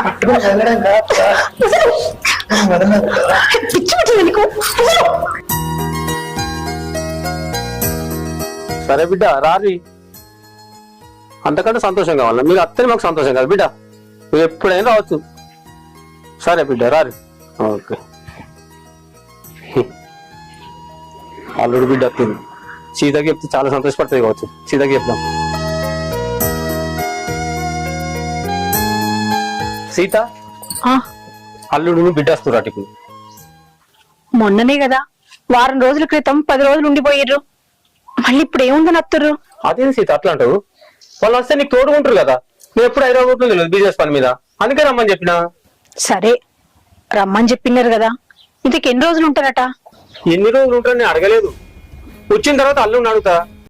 పట్టుకుని చదవడం సరే బిడ్డ రారి, అంతకంటే సంతోషం కావాలా? మీకు అత్తని మాకు సంతోషం కాదు బిడ్డ, నువ్వు ఎప్పుడైనా రావచ్చు. సరే బిడ్డ రారి. ఓకే అల్లుడు బిడ్డ అత్తుంది, సీతకి చెప్తే చాలా సంతోషపడుతుంది కావచ్చు. సీతకి చెప్తాం. సీత, అల్లుడు బిడ్డ వస్తున్నారు ఇప్పుడు. మొన్ననే కదా, వారం రోజుల క్రితం 10 రోజులు ఉండిపోయారు, మళ్ళీ ఇప్పుడు ఏముందని వస్తుర్రు? అదేం సీత అట్లా అంటావు? వాళ్ళు వస్తే నీకు తోడుకుంటారు కదా. నేను ఎప్పుడు హైదరాబాద్ తెలియదు బిజినెస్ పని మీద, అందుకే రమ్మని చెప్పిన. సరే రమ్మని చెప్పినారు కదా, ఇంతకు ఎన్ని రోజులు ఉంటారట? ఎన్ని రోజులు ఉంటారని నేను అడగలేదు. వచ్చిన తర్వాత అల్లుడిని అడుగుతా,